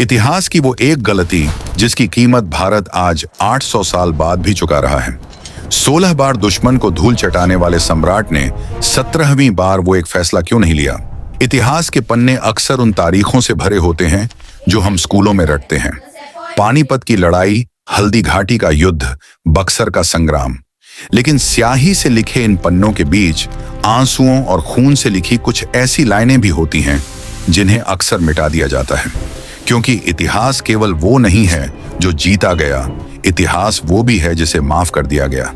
इतिहास की वो एक गलती जिसकी कीमत भारत आज 800 साल बाद भी चुका रहा है। 16 बार दुश्मन को धूल चटाने वाले सम्राट ने 17वीं बार वो एक फैसला क्यों नहीं लिया? इतिहास के पन्ने अक्सर उन तारीखों से भरे होते हैं जो हम स्कूलों में रटते हैं। पानीपत की लड़ाई, हल्दी घाटी का युद्ध, बक्सर का संग्राम। लेकिन स्याही से लिखे इन पन्नों के बीच आंसुओं और खून से लिखी कुछ ऐसी लाइनें भी होती हैं जिन्हें अक्सर मिटा दिया जाता है। क्योंकि इतिहास केवल वो नहीं है जो जीता गया, इतिहास वो भी है जिसे माफ कर दिया गया।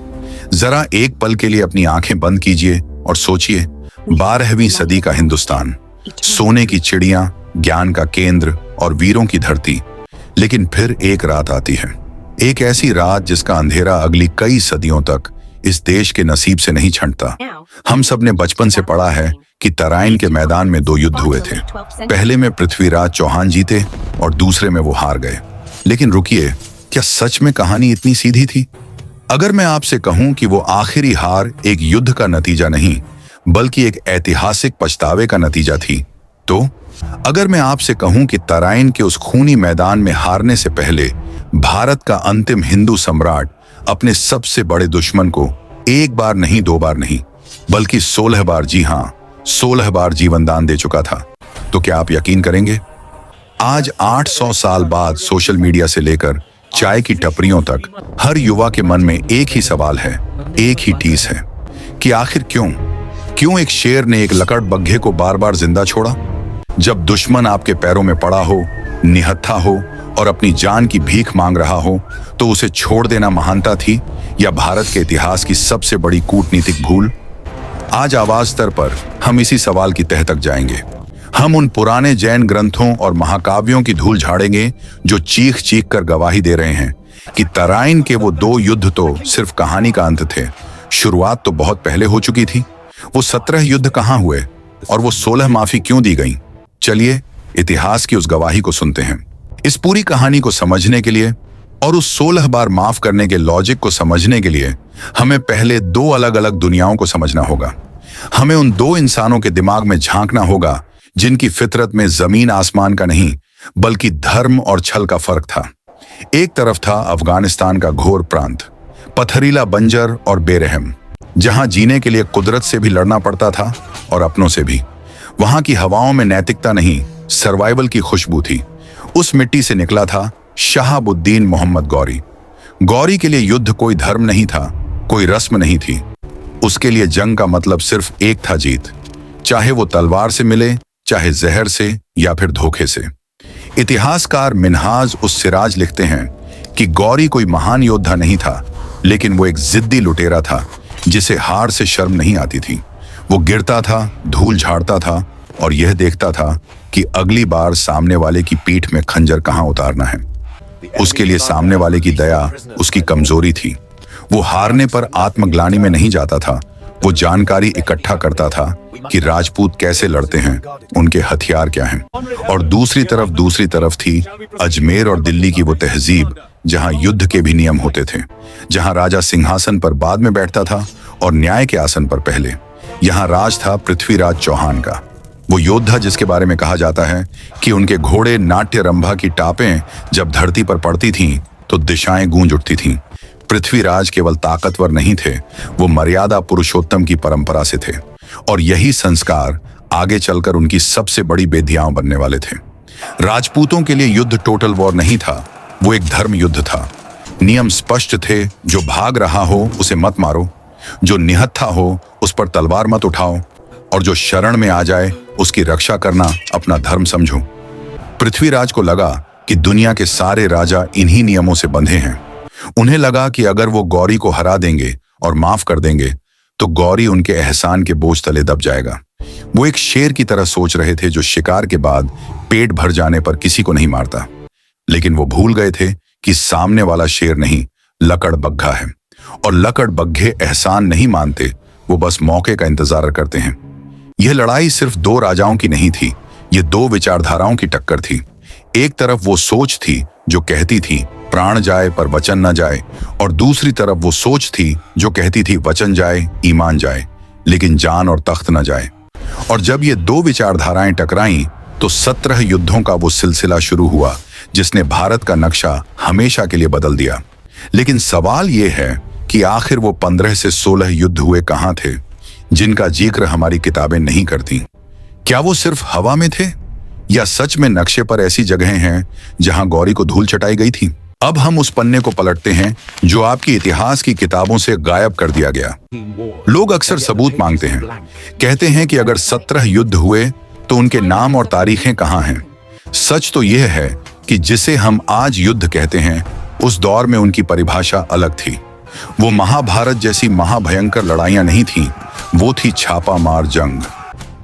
जरा एक पल के लिए अपनी आंखें बंद कीजिए और सोचिए, 12वीं सदी का हिंदुस्तान, सोने की चिड़ियां, ज्ञान का केंद्र और वीरों की धरती। लेकिन फिर एक रात आती है, एक ऐसी रात जिसका अंधेरा अगली कई सदियों तक इस देश के नसीब से नहीं छंटता। हम सब ने बचपन से पढ़ा है कि तराइन के मैदान में 2 युद्ध हुए थे। पहले में पृथ्वीराज चौहान जीते और दूसरे में वो हार गए। लेकिन रुकिए, क्या सच में कहानी इतनी सीधी थी? अगर मैं आपसे कहूं कि वो आखिरी हार एक युद्ध का नतीजा नहीं बल्कि एक ऐतिहासिक पछतावे का नतीजा थी, तो अगर मैं आपसे कहूं कि तराइन के उस खूनी मैदान में हारने से पहले भारत का अंतिम हिंदू सम्राट अपने सबसे बड़े दुश्मन को 1 बार नहीं 2 बार नहीं बल्कि 16 बार, जी हां 16 बार जीवन दान दे चुका था, तो क्या आप यकीन करेंगे? आज 800 साल बाद सोशल मीडिया से लेकर चाय की टपरियों तक हर युवा के मन में एक ही सवाल है, एक ही टीस है कि आखिर क्यों एक शेर ने एक लकड़ बग्घे को बार बार जिंदा छोड़ा? जब दुश्मन आपके पैरों में पड़ा हो, निहत्था हो और अपनी जान की भीख मांग रहा हो, तो उसे छोड़ देना महानता थी या भारत के इतिहास की सबसे बड़ी कूटनीतिक भूल? आज आवाज स्तर पर हम इसी सवाल की तह तक जाएंगे। हम उन पुराने जैन ग्रंथों और महाकाव्यों की धूल झाड़ेंगे जो चीख चीख कर गवाही दे रहे हैं कि तराइन के वो 2 युद्ध तो सिर्फ कहानी का अंत थे। शुरुआत तो बहुत पहले हो चुकी थी। वो 17 युद्ध कहां हुए और वो 16 माफी क्यों दी गई? चलिए इतिहास की उस गवाही को सुनते हैं। इस पूरी कहानी को समझने के लिए और उस 16 बार माफ करने के लॉजिक को समझने के लिए हमें पहले 2 अलग अलग दुनियाओं को समझना होगा। हमें उन 2 इंसानों के दिमाग में झांकना होगा जिनकी फितरत में जमीन आसमान का नहीं बल्कि धर्म और छल का फर्क था। एक तरफ था अफगानिस्तान का घोर प्रांत, पथरीला, बंजर और बेरहम, जहां जीने के लिए कुदरत से भी लड़ना पड़ता था और अपनों से भी। वहां की हवाओं में नैतिकता नहीं, सर्वाइवल की खुशबू थी। उस मिट्टी से निकला था शहाबुद्दीन मोहम्मद गौरी। गौरी के लिए युद्ध कोई धर्म नहीं था, कोई रस्म नहीं थी। उसके लिए जंग का मतलब सिर्फ एक था, जीत, चाहे वो तलवार से मिले, चाहे जहर से या फिर धोखे से। इतिहासकार मिन्हाज उस सिराज लिखते हैं कि गौरी कोई महान योद्धा नहीं था, लेकिन वो एक जिद्दी लुटेरा था जिसे हार से शर्म नहीं आती थी। वो गिरता था, धूल झाड़ता था और यह देखता था कि अगली बार सामने वाले की पीठ में खंजर कहां उतारना है। उसके लिए सामने वाले की दया उसकी कमजोरी थी। वो हारने पर आत्मग्लानि में नहीं जाता था, वो जानकारी इकट्ठा करता था कि राजपूत कैसे लड़ते हैं, उनके हथियार क्या हैं। और दूसरी तरफ थी अजमेर और दिल्ली की वो तहजीब जहां युद्ध के भी नियम होते थे, जहां राजा सिंहासन पर बाद में बैठता था और न्याय के आसन पर पहले। यहाँ राज था पृथ्वीराज चौहान का, वो योद्धा जिसके बारे में कहा जाता है कि उनके घोड़े नाट्य रंभा की टापें जब धरती पर पड़ती थीं तो दिशाएं गूंज उठती थीं। पृथ्वीराज केवल ताकतवर नहीं थे, वो मर्यादा पुरुषोत्तम की परंपरा से थे और यही संस्कार आगे चलकर उनकी सबसे बड़ी बेधियां बनने वाले थे। राजपूतों के लिए युद्ध टोटल वॉर नहीं था, वो एक धर्म युद्ध था। नियम स्पष्ट थे, जो भाग रहा हो उसे मत मारो, जो निहत्था हो उस पर तलवार मत उठाओ और जो शरण में आ जाए उसकी रक्षा करना अपना धर्म समझो। पृथ्वीराज को लगा कि दुनिया के सारे राजा इन्हीं नियमों से बंधे हैं। उन्हें लगा कि अगर वो गौरी को हरा देंगे और माफ कर देंगे तो गौरी उनके एहसान के बोझ तले दब जाएगा। वो एक शेर की तरह सोच रहे थे जो शिकार के बाद पेट भर जाने पर किसी को नहीं मारता। लेकिन वो भूल गए थे कि सामने वाला शेर नहीं, लकड़ बग्घा है और लकड़ बग्घे एहसान नहीं मानते, वो बस मौके का इंतजार करते हैं। यह लड़ाई सिर्फ 2 राजाओं की नहीं थी, ये 2 विचारधाराओं की टक्कर थी। एक तरफ वो सोच थी जो कहती थी प्राण जाए पर वचन न जाए, और दूसरी तरफ वो सोच थी जो कहती थी वचन जाए, ईमान जाए, लेकिन जान और तख्त न जाए। और जब ये 2 विचारधाराएं टकराईं तो 17 युद्धों का वो सिलसिला शुरू हुआ जिसने भारत का नक्शा हमेशा के लिए बदल दिया। लेकिन सवाल यह है कि आखिर वो 15 से 16 युद्ध हुए कहां थे जिनका जिक्र हमारी किताबें नहीं करती? क्या वो सिर्फ हवा में थे या सच में नक्शे पर ऐसी जगहें हैं जहां गौरी को धूल चटाई गई थी? अब हम उस पन्ने को पलटते हैं जो आपकी इतिहास की किताबों से गायब कर दिया गया। लोग अक्सर सबूत मांगते हैं, कहते हैं कि अगर 17 युद्ध हुए तो उनके नाम और तारीखें कहां हैं? सच तो यह है कि जिसे हम आज युद्ध कहते हैं, उस दौर में उनकी परिभाषा अलग थी। वो महाभारत जैसी महाभयंकर लड़ाइयां नहीं थीं, वो थी छापा मार जंग।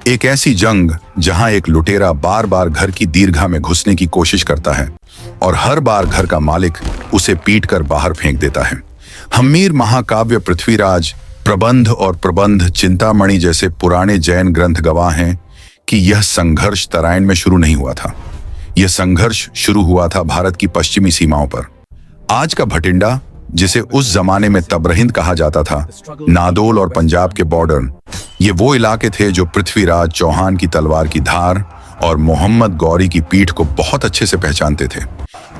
एक ऐसी जंग जहां एक लुटेरा बार बार घर की दीर्घा में घुसने की कोशिश करता है और हर बार घर का मालिक उसे पीट कर बाहर फेंक देता है। हम्मीर महाकाव्य, पृथ्वीराज, प्रबंध और प्रबंध चिंतामणि जैसे पुराने जैन ग्रंथ गवाह हैं कि यह संघर्ष तराइन में शुरू नहीं हुआ था। यह संघर्ष शुरू हुआ था भारत की पश्चिमी सीमाओं पर। आज का भटिंडा, जिसे उस जमाने में तबरहिंद कहा जाता था, नादौल और पंजाब के बॉर्डर, ये वो इलाके थे जो पृथ्वीराज चौहान की तलवार की धार और मोहम्मद गौरी की पीठ को बहुत अच्छे से पहचानते थे।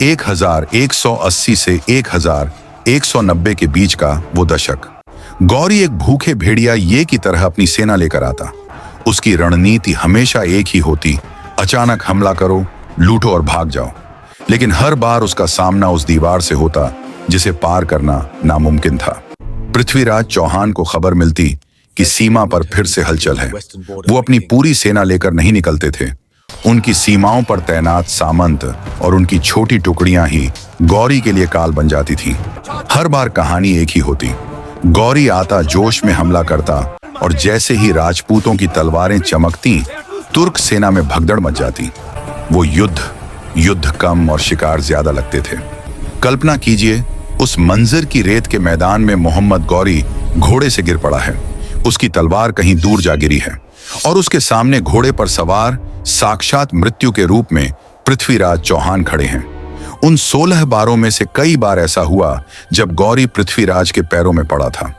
1180 से 1190 के बीच का वो दशक। गौरी एक भूखे भेड़िया ये की तरह अपनी सेना लेकर आता। उसकी रणनीति हमेशा एक ही होती, अचानक हमला करो, लूटो और भाग जाओ। लेकिन हर बार उसका सामना उस दीवार से होता जिसे पार करना नामुमकिन था। पृथ्वीराज चौहान को खबर मिलती कि सीमा पर फिर से हलचल है। वो अपनी पूरी सेना लेकर नहीं निकलते थे। उनकी सीमाओं पर तैनात सामंत और उनकी छोटी टुकड़ियां ही गौरी के लिए काल बन जाती थीं। हर बार कहानी एक ही होती। गौरी आता, जोश में हमला करता और जैसे ही राजपूतों की तलवारें चमकती, तुर्क सेना में भगदड़ मच जाती। वो युद्ध कम और शिकार ज्यादा लगते थे। कल्पना कीजिए, उस मंजर की रेत के मैदान में मोहम्मद गौरी घोड़े से गिर पड़ा है। उसकी तलवार कहीं दूर जा गिरी है और उसके सामने घोड़े पर सवार साक्षात मृत्यु के रूप में पृथ्वीराज चौहान खड़े हैं। उन 16 बारों में से कई बार ऐसा हुआ जब गौरी पृथ्वीराज के पैरों में पड़ा था।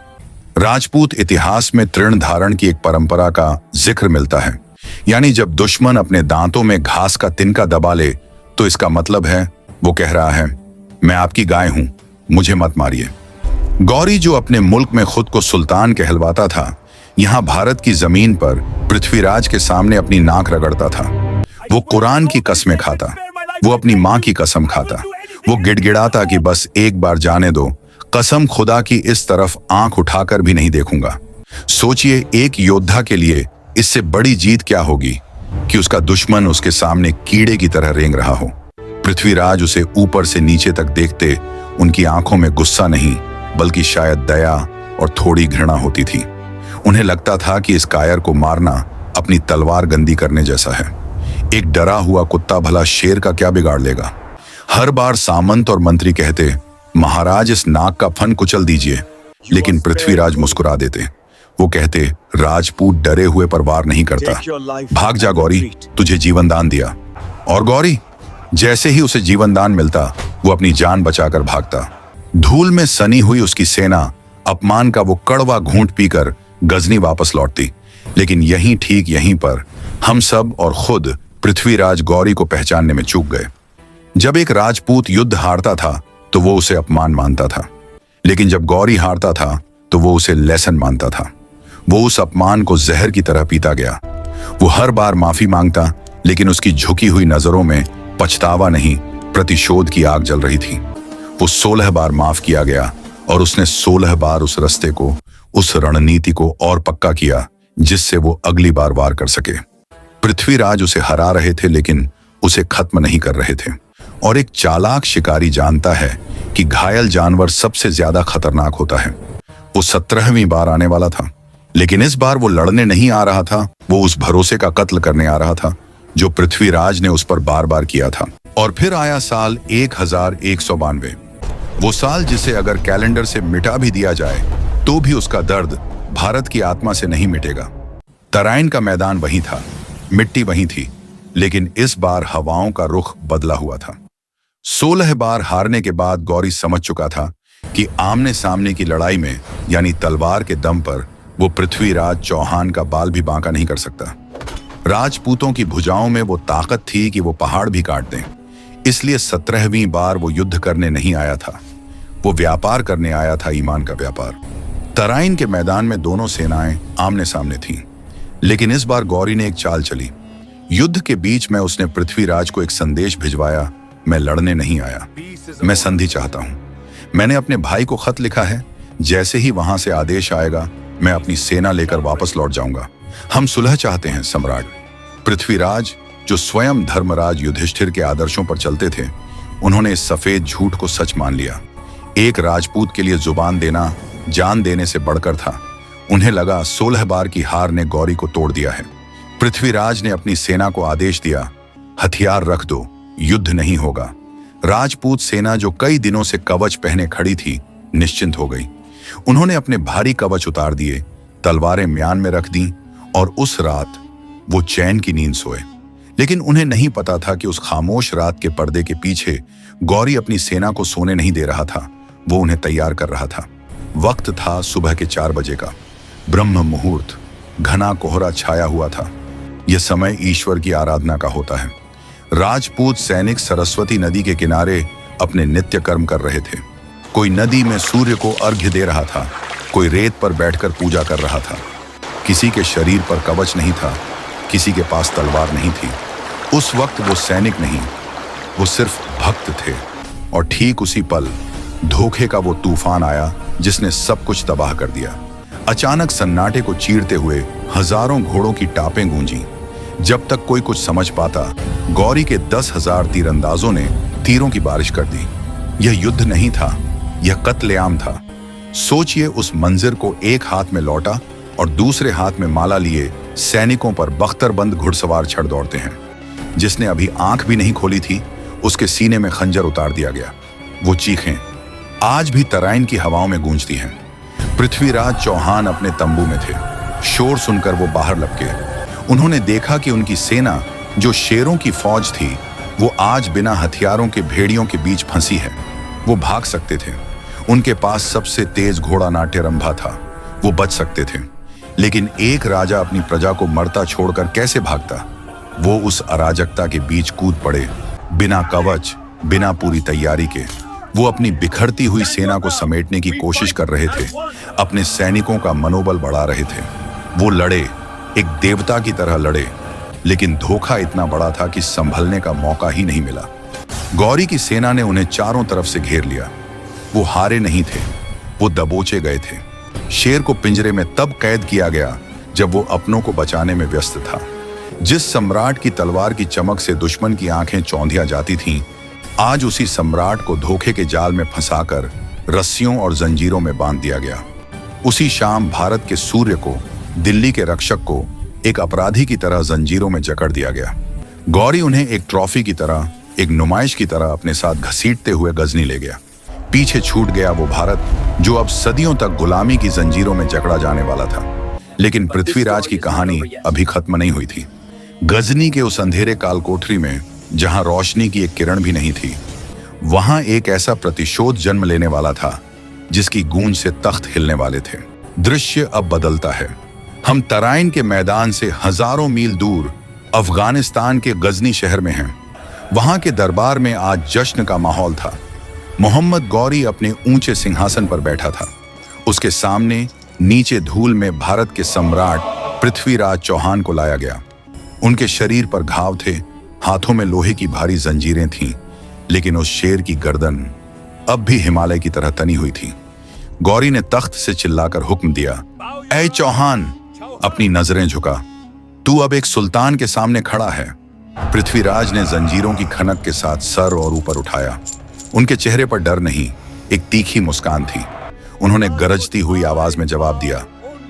राजपूत इतिहास में तृण धारण की एक परंपरा का जिक्र मिलता है, यानी जब दुश्मन अपने दांतों में घास का तिनका दबा ले तो इसका मतलब है वो कह रहा है, मैं आपकी गाय हूं, मुझे मत मारिए। गौरी, जो अपने मुल्क में खुद को सुल्तान कहलवाता था, यहां भारत की जमीन पर पृथ्वीराज के सामने अपनी नाक रगड़ता था। वो कुरान की कसमें खाता, वो अपनी मां की कसम खाता, वो गिड़गिड़ाता कि बस एक बार जाने दो, कसम खुदा की इस तरफ आंख उठाकर भी नहीं देखूंगा। सोचिए, एक योद्धा के लिए इससे बड़ी जीत क्या होगी कि उसका दुश्मन उसके सामने कीड़े की तरह रेंग रहा हो। पृथ्वीराज उसे ऊपर से नीचे तक देखते, उनकी आंखों में गुस्सा नहीं बल्कि शायद दया और थोड़ी घृणा होती थी। उन्हें लगता था कि इस कायर को मारना अपनी तलवार गंदी करने जैसा है। एक डरा हुआ कुत्ता भला शेर का क्या बिगाड़ लेगा? हर बार सामंत और मंत्री कहते, महाराज इस नाक का फन कुचल दीजिए, लेकिन पृथ्वीराज मुस्कुरा देते। वो कहते, राजपूत डरे हुए पर वार नहीं करता, भाग जा गौरी, तुझे जीवन दान दिया। और गौरी, जैसे ही उसे जीवन दान मिलता, वो अपनी जान बचाकर भागता। धूल में सनी हुई उसकी सेना अपमान का वो कड़वा घूंट पीकर गजनी वापस लौटती। लेकिन ठीक यहीं पर हम सब और खुद पृथ्वीराज गौरी को पहचानने में चूक गए। जब एक राजपूत युद्ध हारता था तो वो उसे अपमान मानता था, लेकिन जब गौरी हारता था तो वो उसे लेसन मानता था। वो उस अपमान को जहर की तरह पीता गया। वो हर बार माफी मांगता, लेकिन उसकी झुकी हुई नजरों में पछतावा नहीं, प्रतिशोध की आग जल रही थी। वो 16 बार माफ किया गया और उसने 16 बार उस रास्ते को, उस रणनीति को और पक्का किया जिससे वो अगली बार वार कर सके। पृथ्वीराज उसे हरा रहे थे, लेकिन उसे खत्म नहीं कर रहे थे। और एक चालाक शिकारी जानता है कि घायल जानवर सबसे ज्यादा खतरनाक होता है। वो 17वीं बार आने वाला था, लेकिन इस बार वो लड़ने नहीं आ रहा था, वो उस भरोसे का कत्ल करने आ रहा था जो पृथ्वीराज ने उस पर बार बार किया था। और फिर आया साल 1192, वो साल जिसे अगर कैलेंडर से मिटा भी दिया जाए तो भी उसका दर्द भारत की आत्मा से नहीं मिटेगा। तराइन का मैदान वही था, मिट्टी वही थी, लेकिन इस बार हवाओं का रुख बदला हुआ था। 16 बार हारने के बाद गौरी समझ चुका था कि आमने सामने की लड़ाई में, यानी तलवार के दम पर, वो पृथ्वीराज चौहान का बाल भी बांका नहीं कर सकता। राजपूतों की भुजाओं में वो ताकत थी कि वो पहाड़ भी काट दें। इसलिए 17वीं बार वो युद्ध करने नहीं आया था, वो व्यापार करने आया था, ईमान का व्यापार। तराइन के मैदान में दोनों सेनाएं आमने सामने थीं, लेकिन इस बार गौरी ने एक चाल चली। युद्ध के बीच में उसने पृथ्वीराज को एक संदेश भिजवाया, मैं लड़ने नहीं आया, मैं संधि चाहता हूं। मैंने अपने भाई को खत लिखा है, जैसे ही वहां से आदेश आएगा मैं अपनी सेना लेकर वापस लौट जाऊंगा। हम सुलह चाहते हैं सम्राट। पृथ्वीराज, जो स्वयं धर्मराज युधिष्ठिर के आदर्शों पर चलते थे, उन्होंने इस सफेद झूठ को सच मान लिया। एक राजपूत के लिए जुबान देना जान देने से बढ़कर था। उन्हें लगा 16 बार की हार ने गौरी को तोड़ दिया है। पृथ्वीराज ने अपनी सेना को आदेश दिया, हथियार रख दो, युद्ध नहीं होगा। राजपूत सेना, जो कई दिनों से कवच पहने खड़ी थी, निश्चिंत हो गई। उन्होंने अपने भारी कवच उतार दिए, तलवारें म्यान में रख दी और उस रात वो चैन की नींद सोए। लेकिन उन्हें नहीं पता था कि उस खामोश रात के पर्दे के पीछे गौरी अपनी सेना को सोने नहीं दे रहा था, वो उन्हें तैयार कर रहा था। वक्त था सुबह के 4 बजे का, ब्रह्म मुहूर्त। घना कोहरा छाया हुआ था। यह समय ईश्वर की आराधना का होता है। राजपूत सैनिक सरस्वती नदी के किनारे अपने नित्य कर्म कर रहे थे। कोई नदी में सूर्य को अर्घ्य दे रहा था, कोई रेत पर बैठकर पूजा कर रहा था। किसी के शरीर पर कवच नहीं था, किसी के पास तलवार नहीं थी। उस वक्त वो सैनिक नहीं, वो सिर्फ भक्त थे। और ठीक उसी पल धोखे का वो तूफान आया जिसने सब कुछ तबाह कर दिया। अचानक सन्नाटे को चीरते हुए हजारों घोड़ों की टापें गूंजी। जब तक कोई कुछ समझ पाता, गौरी के 10,000 तीरंदाजों ने तीरों की बारिश कर दी। यह युद्ध नहीं था, यह कत्लेआम था। सोचिए, उस मंजिर को एक हाथ में लौटा और दूसरे हाथ में माला लिए सैनिकों पर बख्तरबंद घुड़सवार छड़ दौड़ते हैं। जिसने अभी आंख भी नहीं खोली थी, उसके सीने में खंजर उतार दिया गया। वो चीखें आज भी तराइन की हवाओं में गूंजती हैं। पृथ्वीराज चौहान अपने तंबू में थे। शोर सुनकर वो बाहर लपके। उन्होंने देखा कि उनकी सेना, जो शेरों की फौज थी, वो आज बिना हथियारों के भेड़ियों के बीच फंसी है। वो भाग सकते थे, उनके पास सबसे तेज घोड़ा नाट्यरंभा था, वो बच सकते थे। लेकिन एक राजा अपनी प्रजा को मरता छोड़कर कैसे भागता? वो उस अराजकता के बीच कूद पड़े, बिना कवच, बिना पूरी तैयारी के। वो अपनी बिखरती हुई सेना को समेटने की कोशिश कर रहे थे, अपने सैनिकों का मनोबल बढ़ा रहे थे। वो लड़े, एक देवता की तरह लड़े, लेकिन धोखा इतना बड़ा था कि संभलने का मौका ही नहीं मिला। गौरी की सेना ने उन्हें चारों तरफ से घेर लिया। वो हारे नहीं थे, वो दबोचे गए थे। शेर को पिंजरे में तब कैद किया गया जब वो अपनों को बचाने में व्यस्त था। जिस सम्राट की तलवार की चमक से दुश्मन की आंखें चौंधिया जाती थीं, आज उसी सम्राट को धोखे के जाल में फंसाकर रस्सियों और जंजीरों में बांध दिया गया। उसी शाम भारत के सूर्य को, दिल्ली के रक्षक को एक अपराधी की तरह जंजीरों में जकड़ दिया गया। गौरी उन्हें एक ट्रॉफी की तरह, एक नुमाइश की तरह अपने साथ घसीटते हुए गजनी ले गया। पीछे छूट गया वो भारत जो अब सदियों तक गुलामी की जंजीरों में जकड़ा जाने वाला था। लेकिन पृथ्वीराज की कहानी अभी खत्म नहीं हुई थी। गजनी के उस अंधेरे काल कोठरी में, जहां रोशनी की एक किरण भी नहीं थी, वहां एक ऐसा प्रतिशोध जन्म लेने वाला था जिसकी गूंज से तख्त हिलने वाले थे। दृश्य अब बदलता है। हम तराइन के मैदान से हजारों मील दूर अफगानिस्तान के गजनी शहर में हैं। वहां के दरबार में आज जश्न का माहौल था। मोहम्मद गौरी अपने ऊंचे सिंहासन पर बैठा था। उसके सामने नीचे धूल में भारत के सम्राट पृथ्वीराज चौहान को लाया गया। उनके शरीर पर घाव थे, हाथों में लोहे की भारी जंजीरें थीं, लेकिन उस शेर की गर्दन अब भी हिमालय की तरह तनी हुई थी। गौरी ने तख्त से चिल्लाकर हुक्म दिया, ऐ चौहान, अपनी नजरें झुका, तू अब एक सुल्तान के सामने खड़ा है। पृथ्वीराज ने जंजीरों की खनक के साथ सर और ऊपर उठाया। उनके चेहरे पर डर नहीं, एक तीखी मुस्कान थी। उन्होंने गरजती हुई आवाज में जवाब दिया,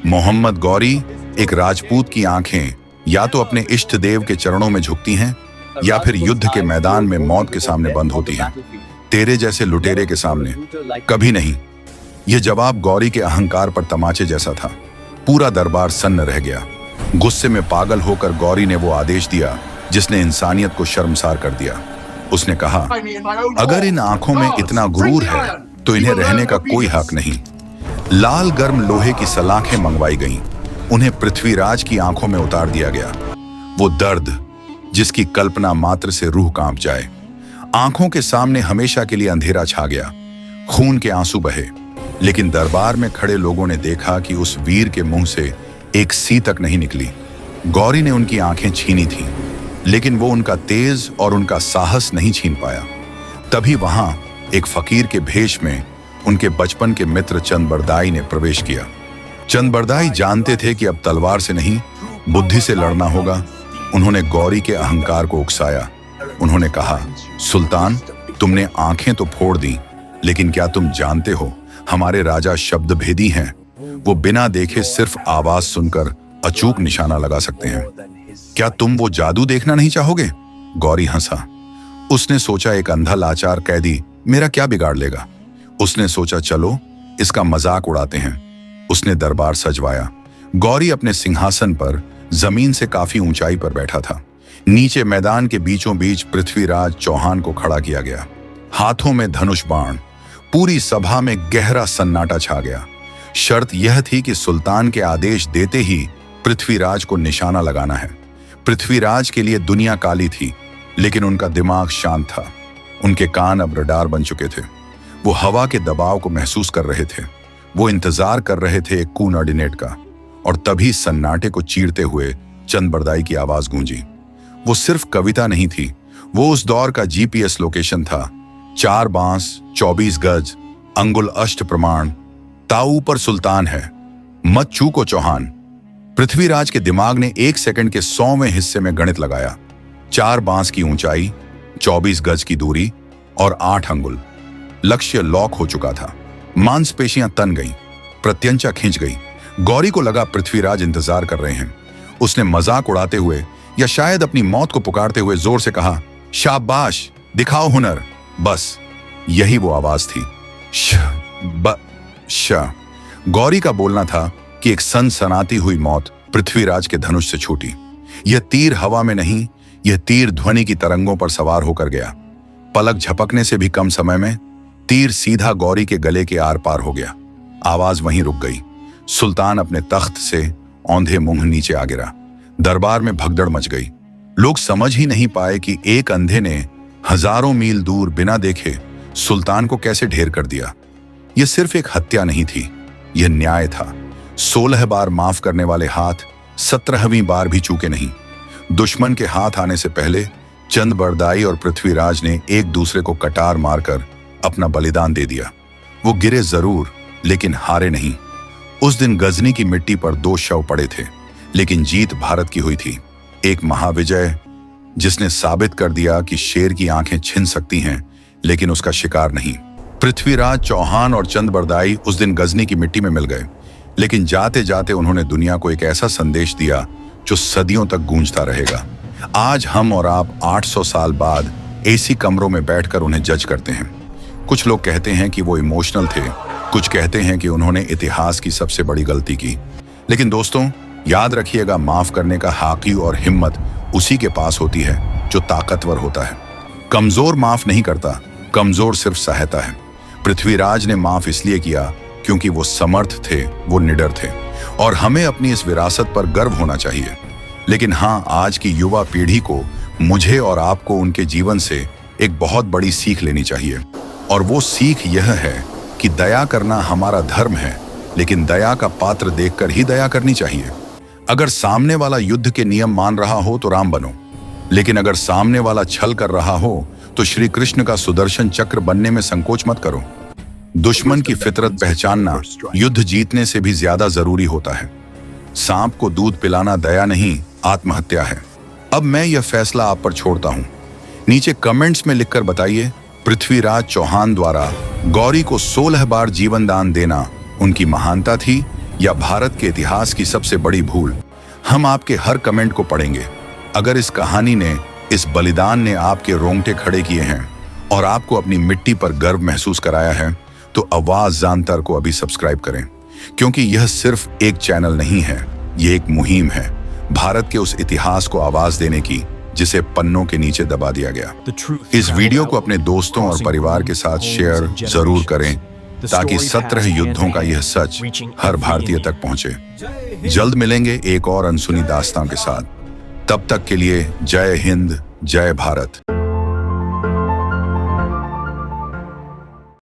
मोहम्मद गौरी, एक राजपूत की आंखें या तो अपने इष्ट देव के चरणों में झुकती हैं या फिर युद्ध के मैदान में मौत के सामने बंद होती हैं। तेरे जैसे लुटेरे के सामने कभी नहीं। यह जवाब गौरी के अहंकार पर तमाचे जैसा था। पूरा दरबार सन्न रह गया। गुस्से में पागल होकर गौरी ने वो आदेश दिया जिसने इंसानियत को शर्मसार कर दिया। उसने कहा, अगर इन आंखों में इतना गुरूर है तो इन्हें रहने का कोई हक नहीं। लाल गर्म लोहे की सलाखें मंगवाई गईं। उन्हें पृथ्वीराज की आंखों में उतार दिया गया। वो दर्द जिसकी कल्पना मात्र से रूह कांप जाए। आंखों के सामने हमेशा के लिए अंधेरा छा गया, खून के आंसू बहे। लेकिन दरबार में खड़े लोगों ने देखा कि उस वीर के मुंह से एक सी तक नहीं निकली। गौरी ने उनकी आंखें छीनी थीं, लेकिन वो उनका तेज और उनका साहस नहीं छीन पाया। तभी वहां एक फकीर के भेष में उनके बचपन के मित्र चंदबरदाई ने प्रवेश किया। चंदबरदाई जानते थे कि अब तलवार से नहीं, बुद्धि से लड़ना होगा। उन्होंने गौरी के अहंकार को उकसाया। उन्होंने कहा, सुल्तान, तुमने आंखें तो फोड़ दी, लेकिन क्या तुम जानते हो हमारे राजा शब्द भेदी हैं। वो बिना देखे सिर्फ आवाज सुनकर अचूक निशाना लगा सकते हैं। क्या तुम वो जादू देखना नहीं चाहोगे? गौरी हंसा। उसने सोचा, एक अंधा लाचार कैदी मेरा क्या बिगाड़ लेगा। उसने सोचा, चलो इसका मजाक उड़ाते हैं। उसने दरबार सजवाया। गौरी अपने सिंहासन पर जमीन से काफी ऊंचाई पर बैठा था। नीचे मैदान के बीचों बीच पृथ्वीराज चौहान को खड़ा किया गया, हाथों में धनुष बाण। पूरी सभा में गहरा सन्नाटा छा गया। शर्त यह थी कि सुल्तान के आदेश देते ही पृथ्वीराज को निशाना लगाना है। पृथ्वीराज के लिए दुनिया काली थी, लेकिन उनका दिमाग शांत था। उनके कान अब रडार बन चुके थे। वो हवा के दबाव को महसूस कर रहे थे। वो इंतजार कर रहे थे एक कोऑर्डिनेट का। और तभी सन्नाटे को चीरते हुए चंदबरदाई की आवाज गूंजी। वो सिर्फ कविता नहीं थी, वो उस दौर का जीपीएस लोकेशन था। 4 बांस, 24 गज, अंगुल अष्ट प्रमाण, ताऊ पर सुल्तान है, मत चूको चौहान। पृथ्वीराज के दिमाग ने 1 सेकंड के 100वें हिस्से में गणित लगाया। 4 बांस की ऊंचाई, 24 गज की दूरी और 8 अंगुल। लक्ष्य लॉक हो चुका था। मांसपेशियां तन गईं, प्रत्यंचा खिंच गई। गौरी को लगा पृथ्वीराज इंतजार कर रहे हैं। उसने मजाक उड़ाते हुए या शायद अपनी मौत को पुकारते हुए जोर से कहा, शाबाश, दिखाओ हुनर। बस यही वो आवाज थी। श ब श। गौरी का बोलना था कि एक सनसनाती हुई मौत पृथ्वीराज के धनुष से छूटी। यह तीर हवा में नहीं, यह तीर ध्वनि की तरंगों पर सवार होकर गया। पलक झपकने से भी कम समय में तीर सीधा गौरी के गले के आर पार हो गया। आवाज वहीं रुक गई। सुल्तान अपने तख्त से औंधे मुंह नीचे आ गिरा। दरबार में भगदड़ मच गई। लोग समझ ही नहीं पाए कि एक अंधे ने हजारों मील दूर बिना देखे सुल्तान को कैसे ढेर कर दिया। यह सिर्फ एक हत्या नहीं थी, यह न्याय था। 16 बार माफ करने वाले हाथ 17वीं बार भी चूके नहीं। दुश्मन के हाथ आने से पहले चंदबरदाई और पृथ्वीराज ने एक दूसरे को कटार मारकर अपना बलिदान दे दिया। वो गिरे जरूर, लेकिन हारे नहीं। उस दिन गजनी की मिट्टी पर 2 शव पड़े थे, लेकिन जीत भारत की हुई थी। एक महाविजय जिसने साबित कर दिया कि शेर की आंखें छिन सकती हैं, लेकिन उसका शिकार नहीं। पृथ्वीराज चौहान और चंदबरदाई उस दिन गजनी की मिट्टी में मिल गए, लेकिन जाते जाते उन्होंने दुनिया को एक ऐसा संदेश दिया जो सदियों तक गूंजता रहेगा। आज हम और आप 800 साल बाद एसी कमरों में बैठकर उन्हें जज करते हैं। कुछ लोग कहते हैं कि वो इमोशनल थे, कुछ कहते हैं कि उन्होंने इतिहास की सबसे बड़ी गलती की। लेकिन दोस्तों, याद रखिएगा, माफ करने का हाकी और हिम्मत उसी के पास होती है जो ताकतवर होता है। कमजोर माफ नहीं करता, कमजोर सिर्फ सहायता है। पृथ्वीराज ने माफ इसलिए किया क्योंकि वो समर्थ थे, वो निडर थे, और हमें अपनी इस विरासत पर गर्व होना चाहिए। लेकिन हाँ, आज की युवा पीढ़ी को, मुझे और आपको उनके जीवन से एक बहुत बड़ी सीख लेनी चाहिए। और वो सीख यह है कि दया करना हमारा धर्म है, लेकिन दया का पात्र देखकर ही दया करनी चाहिए। अगर सामने वाला युद्ध के नियम मान रहा हो तो राम बनो, लेकिन अगर सामने वाला छल कर रहा हो तो श्री कृष्ण का सुदर्शन चक्र बनने में संकोच मत करो। दुश्मन की फितरत पहचानना युद्ध जीतने से भी ज्यादा जरूरी होता है। सांप को दूध पिलाना दया नहीं, आत्महत्या है। अब मैं यह फैसला आप पर छोड़ता हूं। नीचे कमेंट्स में लिखकर बताइए, पृथ्वीराज चौहान द्वारा गौरी को 16 बार जीवन दान देना उनकी महानता थी या भारत के इतिहास की सबसे बड़ी भूल। हम आपके हर कमेंट को पढ़ेंगे। अगर इस कहानी ने, इस बलिदान ने आपके रोंगटे खड़े किए हैं और आपको अपनी मिट्टी पर गर्व महसूस कराया है, तो आवाज जानतर को अभी सब्सक्राइब करें, क्योंकि यह सिर्फ एक चैनल नहीं है, यह एक मुहिम है भारत के उस इतिहास को आवाज देने की जिसे पन्नों के नीचे दबा दिया गया। इस वीडियो को अपने दोस्तों और परिवार के साथ शेयर जरूर करें ताकि 17 युद्धों का यह सच हर भारतीय तक पहुंचे। जल्द मिलेंगे एक और अनसुनी दास्तां के साथ। तब तक के लिए जय हिंद, जय भारत।